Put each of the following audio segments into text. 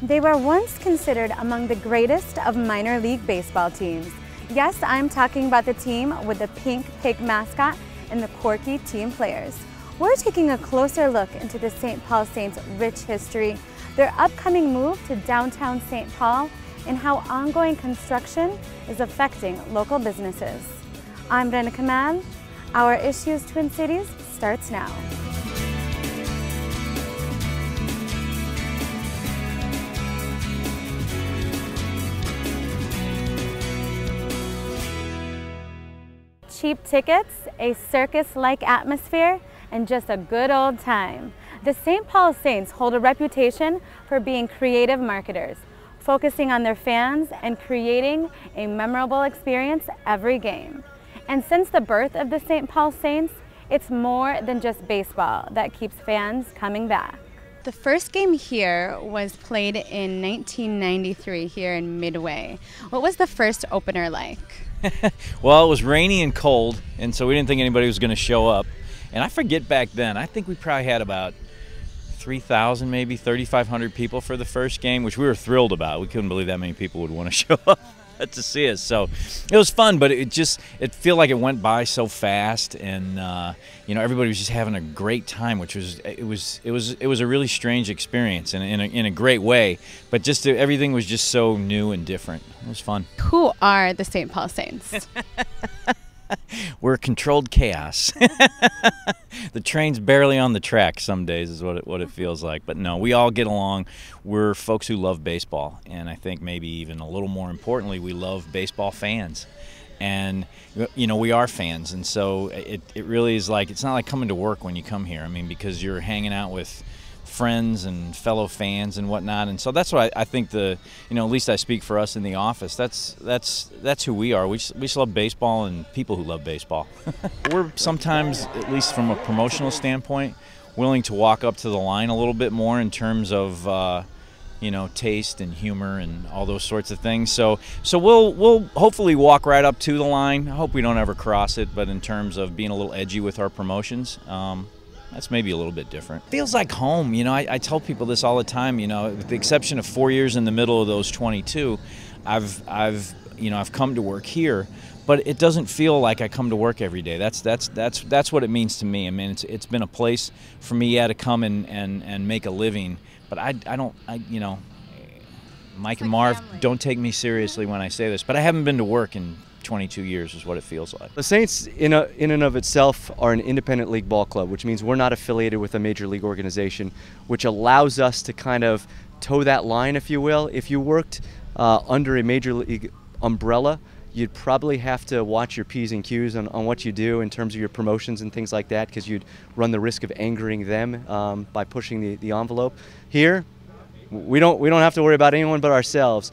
They were once considered among the greatest of minor league baseball teams. Yes, I'm talking about the team with the pink pig mascot and the quirky team players. We're taking a closer look into the St. Paul Saints' rich history, their upcoming move to downtown St. Paul, and how ongoing construction is affecting local businesses. I'm Brenda Kamal. Our Issues Twin Cities starts now. Cheap tickets, a circus-like atmosphere, and just a good old time. The St. Paul Saints hold a reputation for being creative marketers, focusing on their fans and creating a memorable experience every game. And since the birth of the St. Paul Saints, it's more than just baseball that keeps fans coming back. The first game here was played in 1993 here in Midway. What was the first opener like? Well, it was rainy and cold, and so we didn't think anybody was going to show up. And I forget back then, I think we probably had about 3,000, maybe 3,500 people for the first game, which we were thrilled about. We couldn't believe that many people would want to show up to see us. So it was fun, but it felt like it went by so fast, and you know, everybody was just having a great time, which was it was a really strange experience in a great way. But just everything was just so new and different. It was fun. Who are the St. Paul Saints? We're controlled chaos. The train's barely on the track some days is what it feels like. But no, we all get along. We're folks who love baseball, and I think maybe even a little more importantly, we love baseball fans. And you know, we are fans, and so it really is like, it's not like coming to work when you come here. I mean, because you're hanging out with friends and fellow fans and whatnot, and so that's what I think at least I speak for us in the office. That's who we are. We just love baseball and people who love baseball. We're sometimes, at least from a promotional standpoint, willing to walk up to the line a little bit more in terms of taste and humor and all those sorts of things. So we'll hopefully walk right up to the line. I hope we don't ever cross it, but in terms of being a little edgy with our promotions, that's maybe a little bit different. Feels like home. You know, I tell people this all the time. You know, with the exception of 4 years in the middle of those 22, I've come to work here, but it doesn't feel like I come to work every day. That's what it means to me. I mean, it's been a place for me, to come and make a living. But Mike and Marv, don't take me seriously when I say this, but I haven't been to work in 22 years is what it feels like. The Saints in and of itself are an independent league ball club, which means we're not affiliated with a major league organization, which allows us to kind of toe that line, if you will. If you worked under a major league umbrella, you'd probably have to watch your P's and Q's on what you do in terms of your promotions and things like that, because you'd run the risk of angering them by pushing the envelope. Here, we don't have to worry about anyone but ourselves.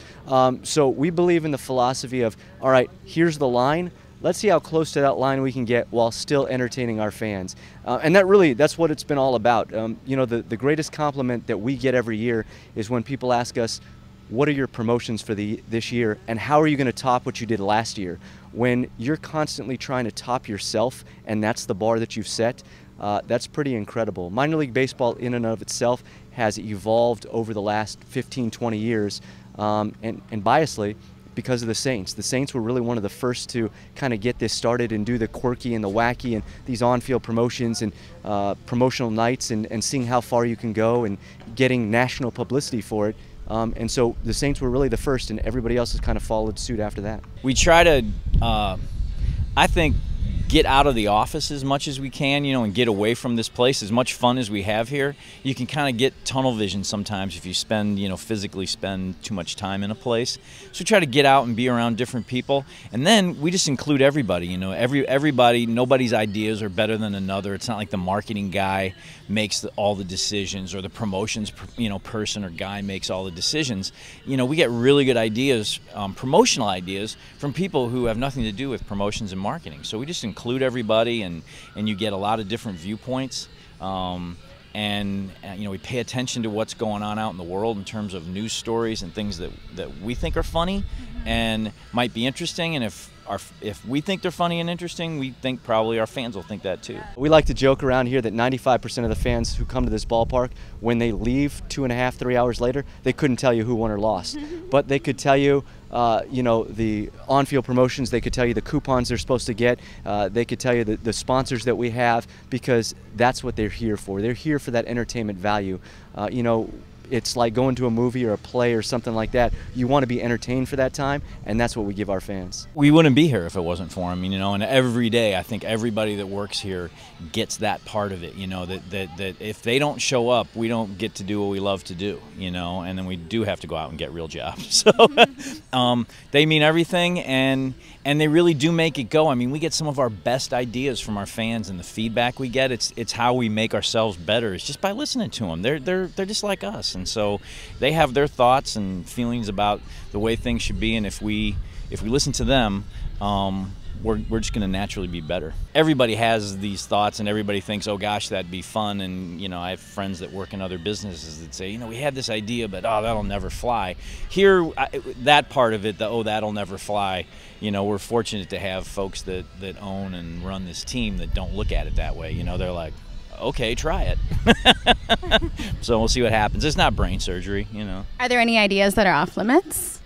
So we believe in the philosophy of, all right, here's the line. Let's see how close to that line we can get while still entertaining our fans. And that's what it's been all about. The greatest compliment that we get every year is when people ask us, what are your promotions for this year, and how are you going to top what you did last year? When you're constantly trying to top yourself, and that's the bar that you've set, that's pretty incredible. Minor league baseball in and of itself has evolved over the last 15, 20 years, and biasly, because of the Saints. The Saints were really one of the first to kind of get this started and do the quirky and the wacky and these on-field promotions and promotional nights and seeing how far you can go and getting national publicity for it. And so the Saints were really the first, and everybody else has kind of followed suit after that. We try to, I think, get out of the office as much as we can, and get away from this place. As much fun as we have here, you can kind of get tunnel vision sometimes if you physically spend too much time in a place. So we try to get out and be around different people, and then we just include everybody. Everybody, nobody's ideas are better than another. It's not like the marketing guy makes all the decisions, or the promotions person or guy makes all the decisions. We get really good ideas, promotional ideas, from people who have nothing to do with promotions and marketing. So we just include everybody, and you get a lot of different viewpoints. and you know, we pay attention to what's going on out in the world in terms of news stories and things that we think are funny and might be interesting. And if we think they're funny and interesting, we think probably our fans will think that too. We like to joke around here that 95% of the fans who come to this ballpark, when they leave 2.5, 3 hours later, they couldn't tell you who won or lost. But they could tell you, you know, the on-field promotions, they could tell you the coupons they're supposed to get, they could tell you the sponsors that we have, because that's what they're here for. They're here for that entertainment value. You know, it's like going to a movie or a play or something like that. You want to be entertained for that time, and that's what we give our fans. We wouldn't be here if it wasn't for them, you know, and every day I think everybody that works here gets that part of it, you know, that if they don't show up, we don't get to do what we love to do, you know, and then we do have to go out and get real jobs. So they mean everything, and they really do make it go. I mean, we get some of our best ideas from our fans, and the feedback we get, it's how we make ourselves better. It's just by listening to them. They're just like us. And so they have their thoughts and feelings about the way things should be, and if we listen to them, we're just going to naturally be better. Everybody has these thoughts, and everybody thinks, oh gosh, that'd be fun. And you know, I have friends that work in other businesses that say, you know, we had this idea, but oh, that'll never fly. Here, that part of it, the oh, that'll never fly, you know, we're fortunate to have folks that own and run this team that don't look at it that way. You know, they're like, okay, try it. So we'll see what happens. It's not brain surgery, you know. Are there any ideas that are off limits?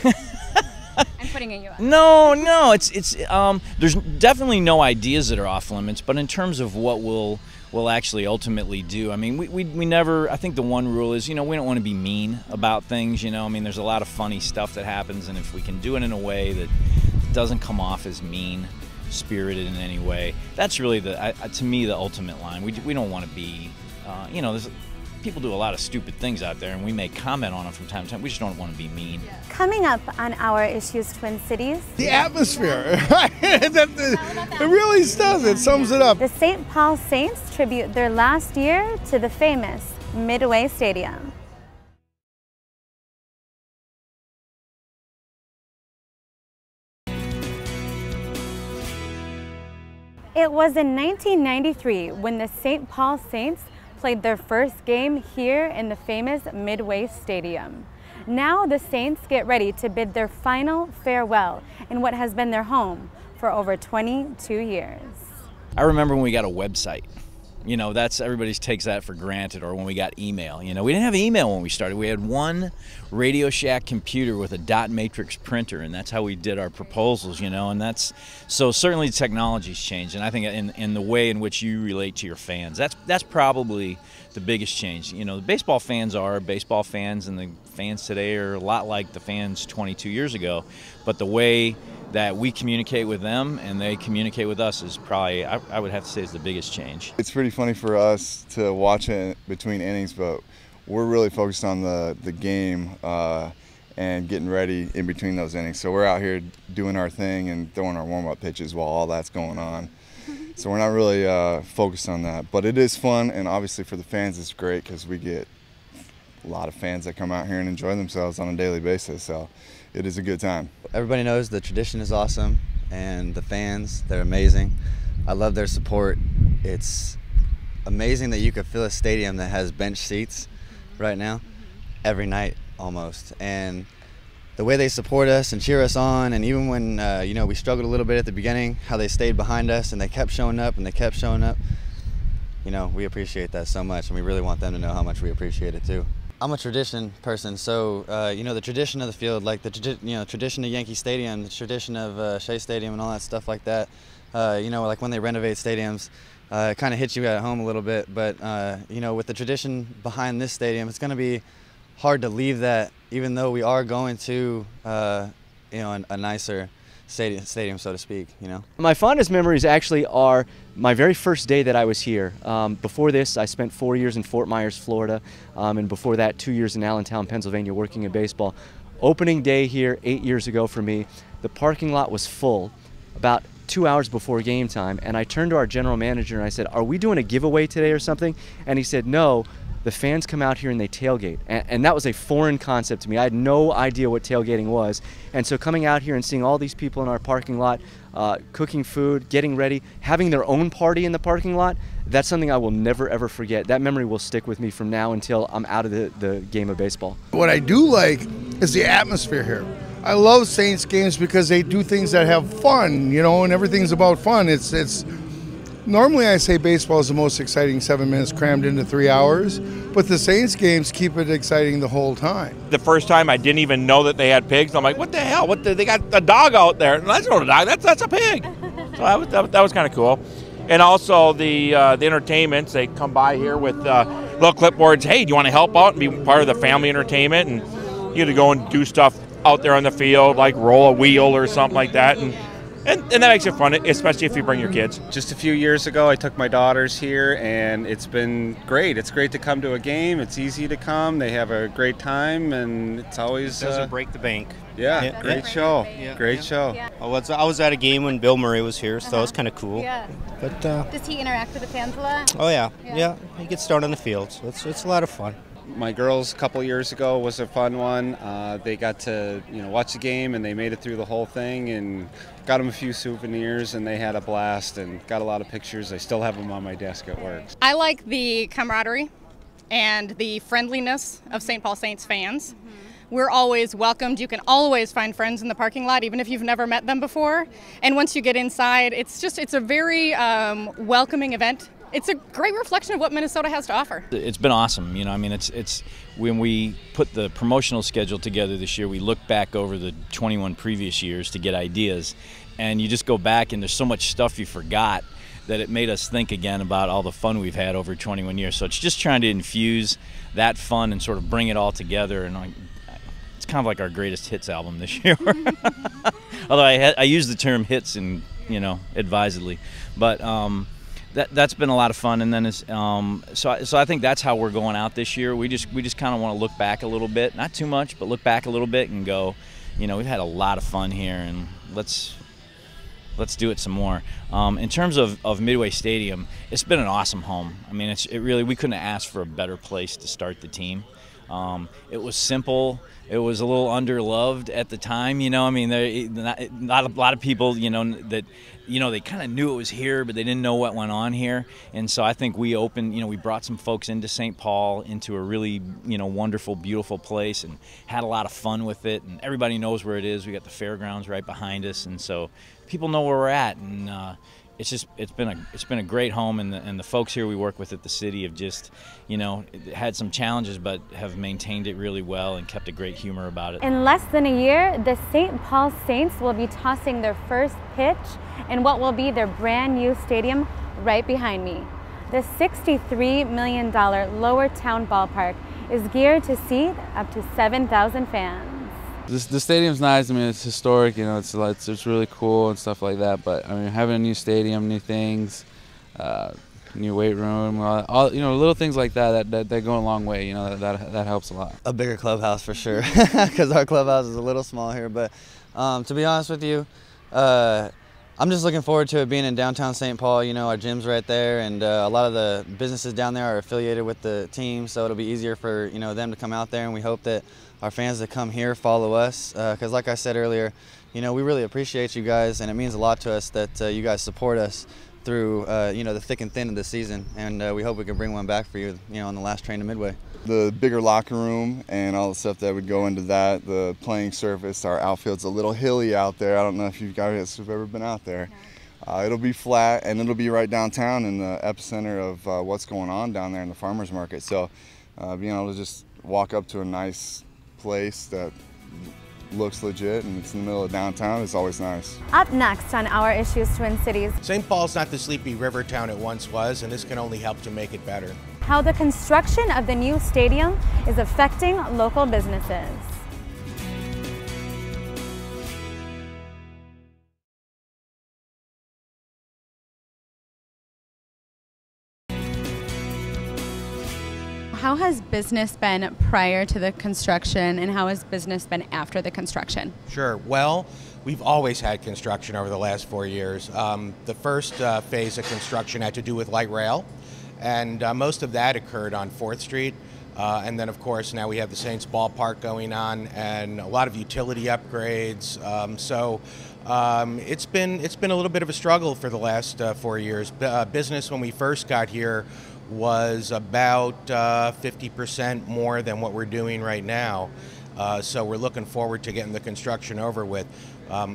I'm putting it you up. No, it's there's definitely no ideas that are off limits, but in terms of what we'll actually ultimately do, I mean, we never, I think the one rule is, you know, we don't want to be mean about things, you know. I mean, there's a lot of funny stuff that happens, and if we can do it in a way that doesn't come off as mean spirited in any way, that's really to me the ultimate line. We don't want to be, you know, people do a lot of stupid things out there, and we may comment on them from time to time. We just don't want to be mean. Coming up on our Issues Twin Cities, the atmosphere. It really does. It sums it up. The St. Paul Saints tribute their last year to the famous Midway Stadium. It was in 1993 when the St. Paul Saints played their first game here in the famous Midway Stadium. Now the Saints get ready to bid their final farewell in what has been their home for over 22 years. I remember when we got a website. You know, everybody takes that for granted, or when we got email. You know, we didn't have email when we started. We had one Radio Shack computer with a dot matrix printer, and that's how we did our proposals, you know, and so certainly technology's changed, and I think in the way in which you relate to your fans, that's probably the biggest change. You know, the baseball fans are baseball fans, and the fans today are a lot like the fans 22 years ago, but the way that we communicate with them and they communicate with us is probably, I would have to say, is the biggest change. It's pretty funny for us to watch it between innings, but we're really focused on the game and getting ready in between those innings. So we're out here doing our thing and throwing our warm-up pitches while all that's going on. So we're not really focused on that, but it is fun, and obviously for the fans it's great because we get a lot of fans that come out here and enjoy themselves on a daily basis. So it is a good time. Everybody knows the tradition is awesome, and the fans, they're amazing. I love their support. It's amazing that you could fill a stadium that has bench seats right now every night almost. And the way they support us and cheer us on, and even when you know, we struggled a little bit at the beginning, how they stayed behind us and they kept showing up and they kept showing up. You know, we appreciate that so much, and we really want them to know how much we appreciate it too. I'm a tradition person, so you know, the tradition of the field, like the tradition of Yankee Stadium, the tradition of Shea Stadium, and all that stuff like that. You know, like when they renovate stadiums, it kind of hits you at home a little bit. But you know, with the tradition behind this stadium, it's going to be hard to leave that, even though we are going to you know, a nicer stadium, so to speak, you know. My fondest memories actually are my very first day that I was here. Before this, I spent 4 years in Fort Myers, Florida, and before that, 2 years in Allentown, Pennsylvania, working in baseball. Opening day here 8 years ago for me, the parking lot was full about 2 hours before game time, and I turned to our general manager and I said, "Are we doing a giveaway today or something?" And he said, "No, the fans come out here and they tailgate. And that was a foreign concept to me. I had no idea what tailgating was. And so coming out here and seeing all these people in our parking lot, cooking food, getting ready, having their own party in the parking lot, that's something I will never ever forget. That memory will stick with me from now until I'm out of the game of baseball. What I do like is the atmosphere here. I love Saints games because they do things that have fun, you know, and everything's about fun. It's normally I say baseball is the most exciting 7 minutes crammed into 3 hours, but the Saints games keep it exciting the whole time. The first time I didn't even know that they had pigs. I'm like, what the hell? They got a dog out there. That's not a dog. That's a pig. So that was kind of cool. And also the entertainments. They come by here with little clipboards. Hey, do you want to help out and be part of the family entertainment? And you get to go and do stuff out there on the field, like roll a wheel or something like that. And that makes it fun, especially if you bring your kids. Just a few years ago, I took my daughters here, and it's been great. It's great to come to a game. It's easy to come. They have a great time, and it's always doesn't break the bank. Yeah, great show. Yeah. Great show. Yeah. I was at a game when Bill Murray was here, so it was kind of cool. Yeah. But Does he interact with the fans a lot? oh yeah, he gets started on the field, so it's a lot of fun. My girls a couple years ago was a fun one. They got to watch the game, and they made it through the whole thing, and got them a few souvenirs, and they had a blast and got a lot of pictures. I still have them on my desk at work. I like the camaraderie and the friendliness of St. Paul Saints fans. We're always welcomed. You can always find friends in the parking lot, even if you've never met them before. And once you get inside, it's a very welcoming event. It's a great reflection of what Minnesota has to offer. It's been awesome. I mean, it's when we put the promotional schedule together this year, we looked back over the 21 previous years to get ideas, and you just go back and there's so much stuff you forgot that it made us think again about all the fun we've had over 21 years. So it's just trying to infuse that fun and sort of bring it all together. And it's kind of like our greatest hits album this year. Although I use the term hits and advisedly, but that's been a lot of fun. And then so I think that's how we're going out this year. We just kind of want to look back a little bit, not too much, but look back a little bit and go, we've had a lot of fun here, and let's do it some more. In terms of Midway Stadium, it's been an awesome home. I mean, we couldn't have asked for a better place to start the team. It was simple. It was a little underloved at the time, I mean, not a lot of people, that, they kind of knew it was here, but they didn't know what went on here. And so I think we opened, we brought some folks into St. Paul, into a really, wonderful, beautiful place, and had a lot of fun with it. And everybody knows where it is. We got the fairgrounds right behind us, and so people know where we're at. And it's been a great home, and the folks here we work with at the city have just had some challenges, but have maintained it really well and kept a great humor about it. In less than a year, the St. Paul Saints will be tossing their first pitch in what will be their brand new stadium right behind me. The $63 million Lower Town Ballpark is geared to seat up to 7,000 fans. The stadium's nice. I mean, it's historic. It's really cool and stuff like that. But I mean, having a new stadium, new things, new weight room, all little things like that go a long way. That helps a lot. A bigger clubhouse for sure, because our clubhouse is a little small here. But to be honest with you, I'm just looking forward to it being in downtown St. Paul. Our gym's right there, and a lot of the businesses down there are affiliated with the team, so it'll be easier for them to come out there. And we hope that our fans that come here follow us, because like I said earlier, we really appreciate you guys, and it means a lot to us that you guys support us through the thick and thin of the season, and we hope we can bring one back for you, on the last train to Midway. The bigger locker room and all the stuff that would go into that, the playing surface, our outfield's a little hilly out there. I don't know if you guys have ever been out there. It'll be flat, and it'll be right downtown in the epicenter of what's going on down there in the farmers market. So being able to just walk up to a nice place that looks legit and it's in the middle of downtown is always nice. Up next on Our Issues Twin Cities. St. Paul's not the sleepy river town it once was, and this can only help to make it better. How the construction of the new stadium is affecting local businesses. How has business been prior to the construction, and how has business been after the construction? Sure. Well, we've always had construction over the last 4 years. The first phase of construction had to do with light rail, and most of that occurred on 4th Street. And then, of course, now we have the Saints ballpark going on, and a lot of utility upgrades. It's been a little bit of a struggle for the last 4 years. Business when we first got here was about 50% more than what we're doing right now. So we're looking forward to getting the construction over with.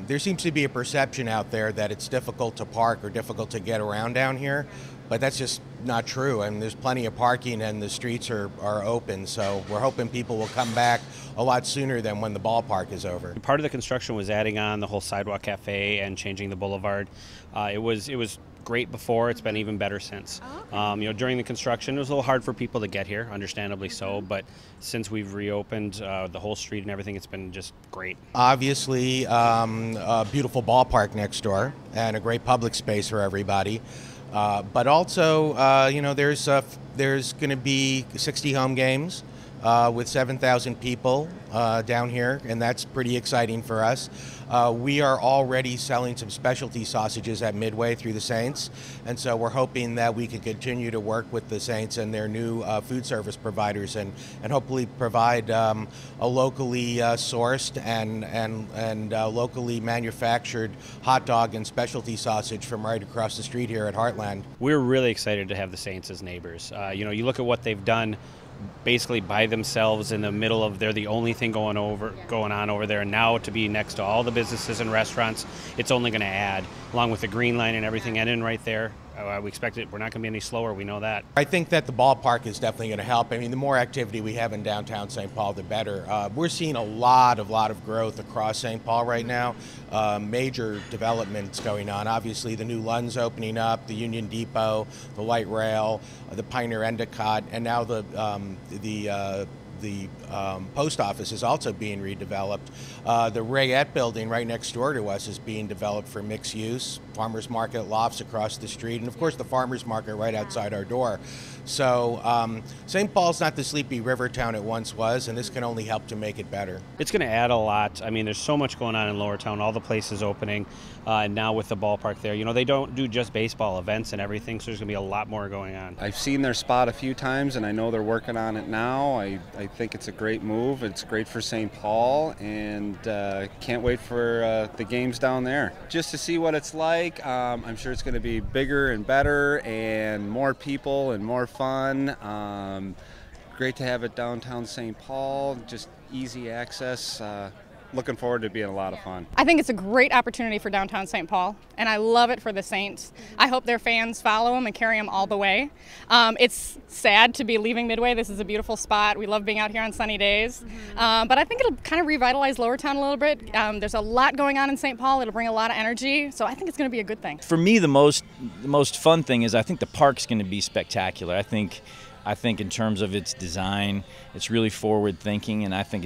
There seems to be a perception out there that it's difficult to park or difficult to get around down here, but that's just not true. I mean, there's plenty of parking and the streets are open, so we're hoping people will come back a lot sooner than when the ballpark is over. Part of the construction was adding on the whole sidewalk cafe and changing the boulevard. It was great before. It's been even better since. During the construction, it was a little hard for people to get here, understandably so, but since we've reopened the whole street and everything, it's been just great. Obviously, a beautiful ballpark next door and a great public space for everybody. But also, there's going to be 60 home games with 7,000 people down here, and that's pretty exciting for us. We are already selling some specialty sausages at Midway through the Saints, and so we're hoping that we can continue to work with the Saints and their new food service providers and hopefully provide a locally sourced and locally manufactured hot dog and specialty sausage from right across the street here at Heartland. We're really excited to have the Saints as neighbors. You look at what they've done basically by themselves in the middle of, they're the only thing going on over there, and now to be next to all the businesses and restaurants, it's only going to add, along with the green line and everything ending right there. We expect it, we're not going to be any slower, we know that. I think that the ballpark is definitely going to help. I mean, the more activity we have in downtown St. Paul, the better. We're seeing a lot of growth across St. Paul right now. Major developments going on. Obviously, the new Lund's opening up, the Union Depot, the light rail, the Pioneer Endicott, and now the post office is also being redeveloped. The Rayette building right next door to us is being developed for mixed use. Farmers Market lofts across the street, and of course the Farmers Market right outside our door. So St. Paul's not the sleepy river town it once was, and this can only help to make it better. It's going to add a lot. I mean, there's so much going on in Lower Town, all the places opening, and now with the ballpark there. They don't do just baseball events and everything, so there's going to be a lot more going on. I've seen their spot a few times, and I know they're working on it now. I think it's a great move. It's great for St. Paul, and can't wait for the games down there. Just to see what it's like. I'm sure it's going to be bigger and better and more people and more fun. Great to have it downtown St. Paul, just easy access. Looking forward to being a lot of fun. I think it's a great opportunity for downtown St. Paul, and I love it for the Saints. I hope their fans follow them and carry them all the way. It's sad to be leaving Midway. This is a beautiful spot. We love being out here on sunny days. But I think it'll kind of revitalize Lower Town a little bit. There's a lot going on in St. Paul. It'll bring a lot of energy, so I think it's going to be a good thing. For me, the most fun thing is I think the park's going to be spectacular. I think in terms of its design, it's really forward thinking, and I think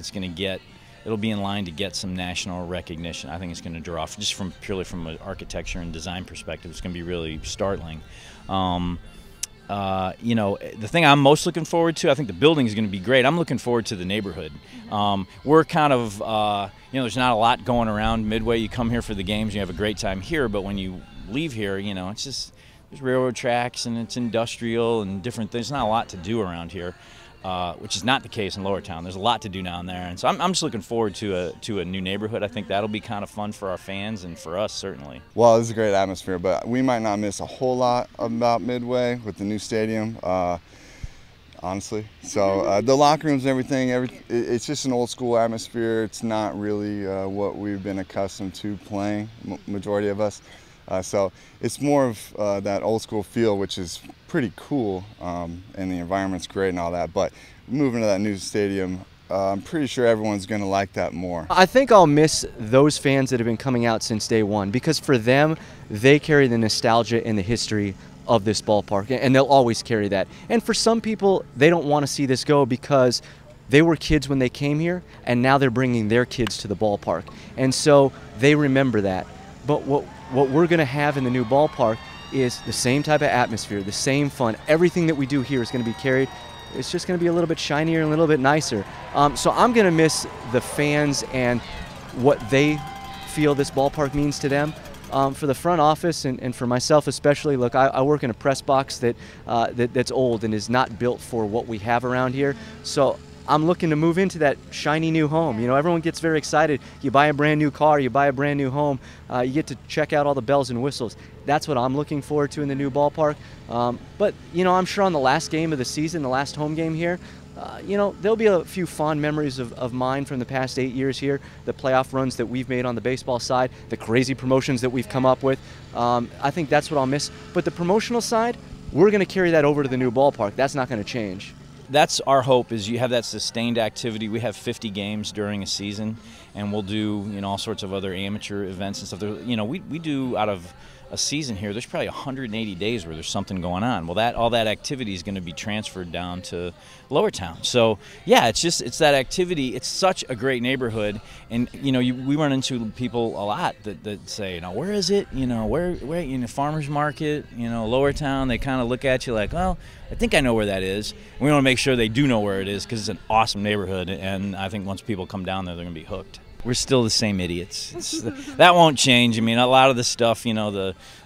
it'll be in line to get some national recognition. I think it's going to draw, just purely from an architecture and design perspective, it's going to be really startling. The thing I'm most looking forward to, I think the building is going to be great. I'm looking forward to the neighborhood. We're kind of, there's not a lot going around Midway. You come here for the games, you have a great time here, but when you leave here, it's just, there's railroad tracks and it's industrial and different things. There's not a lot to do around here. Which is not the case in Lower Town. There's a lot to do down there, and so I'm just looking forward to a new neighborhood. I think that'll be kind of fun for our fans and for us certainly. Well, this is a great atmosphere, but we might not miss a whole lot about Midway with the new stadium, honestly. So the locker rooms and everything, it's just an old school atmosphere. It's not really what we've been accustomed to playing, majority of us. So it's more of that old school feel, which is pretty cool, and the environment's great and all that. But moving to that new stadium, I'm pretty sure everyone's going to like that more. I think I'll miss those fans that have been coming out since day one, because for them, they carry the nostalgia and the history of this ballpark, and they'll always carry that. And for some people, they don't want to see this go because they were kids when they came here, and now they're bringing their kids to the ballpark. And so they remember that. But what we're going to have in the new ballpark is the same type of atmosphere, the same fun. Everything that we do here is going to be carried. It's just going to be a little bit shinier and a little bit nicer. So I'm going to miss the fans and what they feel this ballpark means to them. for the front office and for myself especially, look, I work in a press box that's old and is not built for what we have around here. So I'm looking to move into that shiny new home. You know, everyone gets very excited. You buy a brand new car, you buy a brand new home, you get to check out all the bells and whistles. That's what I'm looking forward to in the new ballpark. But, you know, I'm sure on the last game of the season, the last home game here, you know, there'll be a few fond memories of mine from the past 8 years here, the playoff runs that we've made on the baseball side, the crazy promotions that we've come up with. I think that's what I'll miss. But the promotional side, we're going to carry that over to the new ballpark. That's not going to change. That's our hope, is you have that sustained activity. We have 50 games during a season, and we'll do, you know, all sorts of other amateur events and stuff. You know, we do out of a season here, there's probably 180 days where there's something going on. Well, all that activity is going to be transferred down to Lower Town. So yeah, it's that activity. It's such a great neighborhood, and you know, we run into people a lot that say, you know, where is it? You know, where you know, Farmers Market, you know, Lower Town. They kind of look at you like, well, I think I know where that is. We want to make sure they do know where it is, because it's an awesome neighborhood, and I think once people come down there, they're going to be hooked. We're still the same idiots. That won't change. I mean, a lot of the stuff, you know,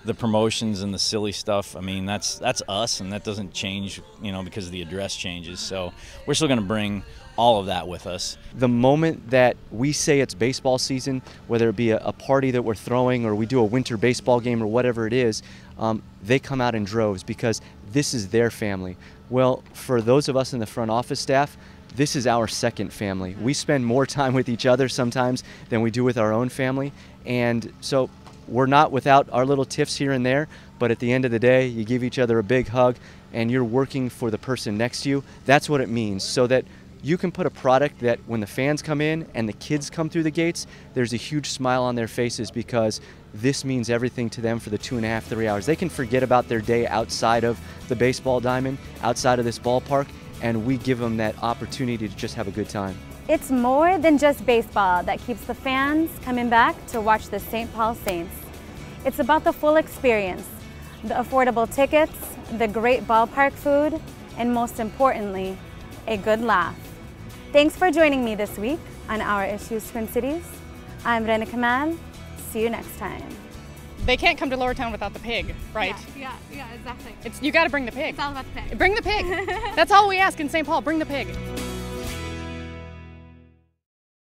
the promotions and the silly stuff, I mean, that's us, and that doesn't change, you know, because the address changes. So we're still going to bring all of that with us. The moment that we say it's baseball season, whether it be a party that we're throwing or we do a winter baseball game or whatever it is, they come out in droves because this is their family. Well, for those of us in the front office staff, this is our second family. We spend more time with each other sometimes than we do with our own family. And so we're not without our little tiffs here and there, but at the end of the day, you give each other a big hug and you're working for the person next to you. That's what it means, so that you can put a product that when the fans come in and the kids come through the gates, there's a huge smile on their faces, because this means everything to them for the 2.5, 3 hours. They can forget about their day outside of the baseball diamond, outside of this ballpark, and we give them that opportunity to just have a good time. It's more than just baseball that keeps the fans coming back to watch the St. Paul Saints. It's about the full experience, the affordable tickets, the great ballpark food, and most importantly, a good laugh. Thanks for joining me this week on Our Issues Twin Cities. I'm Rena Kamal. See you next time. They can't come to Lower Town without the pig, right? Yeah, exactly. You got to bring the pig. It's all about the pig. Bring the pig. That's all we ask in St. Paul. Bring the pig.